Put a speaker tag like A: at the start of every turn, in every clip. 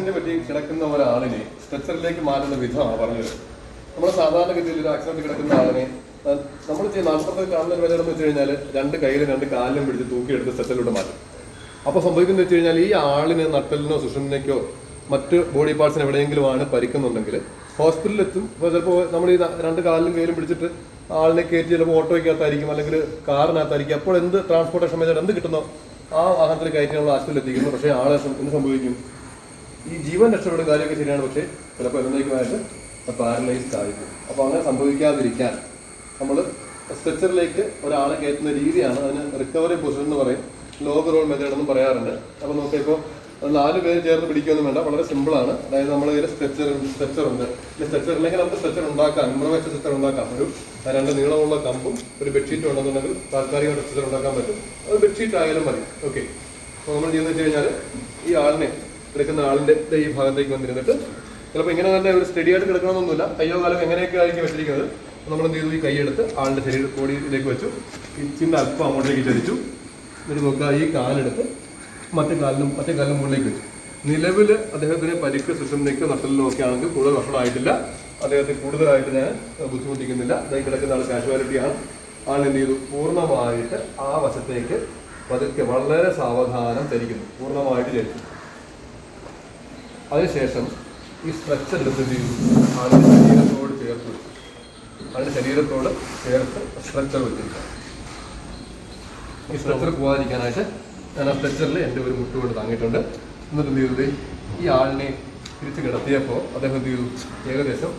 A: Accident പറ്റി കിടക്കുന്ന ഒരാളിനെ സ്ട്രെച്ചറിലേക്ക് മാറ്റുന്ന വിധമാണ് പറഞ്ഞത്. നമ്മൾ സാധാരണഗതിയിൽ ഒരു ആക്സിഡന്റ് കിടക്കുന്ന ആളിനെ നമ്മൾ നാൽപ്പത്തെ കാണുന്ന ഒരു വിലയെന്ന് വെച്ച് കഴിഞ്ഞാൽ 2 കൈയിലും 2 കാലിലും പിടിച്ച് തൂക്കിയെടുത്ത് സ്ട്രെച്ചറിലൂടെ മാറ്റും. അപ്പോൾ സംഭവിക്കുന്നത് വെച്ച് കഴിഞ്ഞാൽ ഈ ആളിന് നട്ടലിനോ സുഷുമ്നയ്ക്കോ മറ്റ് ബോഡി പാർട്സിന് എവിടെയെങ്കിലും ആണ് പരിക്കുന്നുണ്ടെങ്കിൽ ഹോസ്പിറ്റലിൽ എത്തും. അപ്പോൾ ചിലപ്പോൾ നമ്മൾ ഈ 2 കാലിലും കയ്യിലും പിടിച്ചിട്ട് ആളിനെ കയറ്റി ചിലപ്പോൾ ഓട്ടോയ്ക്കകത്തായിരിക്കും അല്ലെങ്കിൽ കാറിനകത്തായിരിക്കും. അപ്പോൾ എന്ത് ട്രാൻസ്പോർട്ടേഷൻ മെത്തേഡ് എന്ത് കിട്ടുന്നോ ആ വാഹനത്തിൽ കയറ്റിയുള്ള ആശുപത്രിയിൽ എത്തിക്കുന്നു. പക്ഷേ ആളെ എന്ത് സംഭവിക്കും? ഈ ജീവൻ രക്ഷപ്പെടുന്ന കാര്യമൊക്കെ ശരിയാണ്, പക്ഷേ ചിലപ്പോൾ എന്നേക്കുമായിട്ട് പാരലൈസ്ഡ് ആയിരിക്കും. അപ്പോൾ അങ്ങനെ സംഭവിക്കാതിരിക്കാൻ നമ്മൾ സ്ട്രെച്ചറിലേക്ക് ഒരാളെ കയറ്റുന്ന രീതിയാണ്, അതിന് റിക്കവറി പൊസിഷൻ എന്ന് പറയും, ലോഗ് റോൾ മെത്തേഡ് എന്നും പറയാറുണ്ട്. അപ്പോൾ നോക്കിയപ്പോൾ 4 പേര് ചേർന്ന് പിടിക്കുകയൊന്നും വേണ്ട, വളരെ സിമ്പിളാണ്. അതായത് നമ്മൾ ഇതിൽ സ്ട്രെച്ചറുണ്ട്. ഈ സ്ട്രെച്ചറില്ലെങ്കിൽ നമുക്ക് സ്ട്രെച്ചർ ഉണ്ടാക്കാം, ഇമ്പ്രവൈസ്ഡ് സ്ട്രെച്ചർ ഉണ്ടാക്കാം. ഒരു 2 നീളമുള്ള കമ്പും ഒരു ബെഡ്ഷീറ്റും ഉണ്ടെന്നുണ്ടെങ്കിൽ താൽക്കാലികമായിട്ട് സ്ട്രെച്ചർ ഉണ്ടാക്കാൻ പറ്റും. അത് ബെഡ്ഷീറ്റ് ആയാലും മതി. ഓക്കെ, അപ്പോൾ നമ്മൾ ചെയ്യുന്നത് വെച്ച് കഴിഞ്ഞാൽ ഈ ആളിനെ കിടക്കുന്ന ആളിൻ്റെ ഈ ഭാഗത്തേക്ക് വന്നിരുന്നിട്ട് ചിലപ്പോൾ ഇങ്ങനെ തന്നെ ഒരു സ്റ്റഡി ആയിട്ട് കിടക്കണമെന്നൊന്നുമില്ല, കയ്യോ കാലം എങ്ങനെയൊക്കെ ആയിരിക്കും വെച്ചിരിക്കുന്നത്. നമ്മൾ എന്ത് ചെയ്തു? ഈ കൈയെടുത്ത് ആളുടെ ബോഡിയിലേക്ക് വെച്ചു, ഈ ചിന്ന അല്പം അങ്ങോട്ടേക്ക് ചരിച്ചു. എന്നിട്ട് നോക്കുക, ഈ കാലെടുത്ത് മറ്റേ കാലിനും മുകളിലേക്ക് വെച്ചു. നിലവിൽ അദ്ദേഹത്തിന് പരിക്ക് സുഷുമ്നയ്ക്കോ നട്ടലിനോ ഒക്കെ ആണെങ്കിൽ കൂടുതൽ ഭക്ഷണമായിട്ടില്ല. അദ്ദേഹത്തെ കൂടുതലായിട്ട് ഞാൻ ബുദ്ധിമുട്ടിക്കുന്നില്ല. അതായത് കിടക്കുന്ന ആൾ കാഷ്വാലിറ്റിയാണ്. ആൾ എന്ത് ചെയ്തു? പൂർണ്ണമായിട്ട് ആ വശത്തേക്ക് പതുക്കെ വളരെ സാവധാനം ചരിക്കുന്നു, പൂർണ്ണമായിട്ട് ചരിച്ചു. അതിനുശേഷം ഈ സ്ട്രെച്ചർ എടുത്ത് എന്ത് ചെയ്തു? ആളുടെ ശരീരത്തോട് ചേർത്ത് സ്ട്രെച്ചർ വെച്ചിരിക്കുക. ഈ സ്ട്രെച്ചർ പോകാതിരിക്കാനായിട്ട് ഞാൻ ആ സ്ട്രെച്ചറിൽ എൻ്റെ ഒരു മുട്ട് കൊണ്ട് താങ്ങിയിട്ടുണ്ട്. എന്നിട്ട് എന്ത് ചെയ്തത്? ഈ ആളിനെ തിരിച്ച് കിടത്തിയപ്പോൾ അദ്ദേഹം എന്ത് ചെയ്തു? ഏകദേശം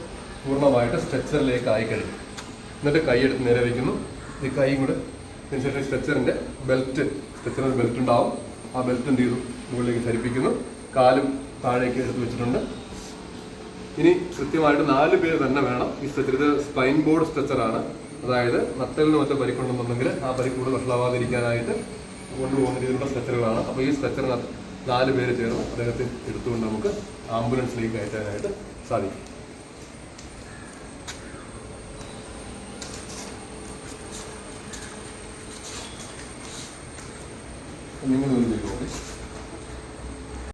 A: പൂർണ്ണമായിട്ട് സ്ട്രെച്ചറിലേക്ക് ആയി കഴിഞ്ഞു. എന്നിട്ട് കൈയെടുത്ത് നേരെ വയ്ക്കുന്നു. ഈ കൈ കൂടെ അതിനുശേഷം സ്ട്രെച്ചറിൻ്റെ ബെൽറ്റ് ഉണ്ടാവും. ആ ബെൽറ്റ് എന്ത് ചെയ്തു? മുകളിലേക്ക് ധരിപ്പിക്കുന്നു. കാലും താഴേക്ക് എടുത്ത് വെച്ചിട്ടുണ്ട്. ഇനി കൃത്യമായിട്ട് 4 പേര് തന്നെ വേണം ഈ സ്ട്രെച്ചർ. ഇത് സ്പൈൻ ബോർഡ് സ്ട്രെച്ചറാണ്. അതായത് നട്ടലിന് മറ്റേ പരിക്കുണ്ടെന്നുണ്ടെങ്കിൽ ആ പരിക്ക് കൂടുതൽ വഷളാവാതിരിക്കാനായിട്ട് കൊണ്ടുപോകുന്ന രീതിയിലുള്ള സ്ട്രെച്ചറുകളാണ്. അപ്പോൾ ഈ സ്ട്രെച്ചറിന് 4 പേര് ചേർന്ന് അദ്ദേഹത്തെ എടുത്തുകൊണ്ട് നമുക്ക് ആംബുലൻസിലേക്ക് കയറ്റാനായിട്ട് സാധിക്കും. നിങ്ങൾ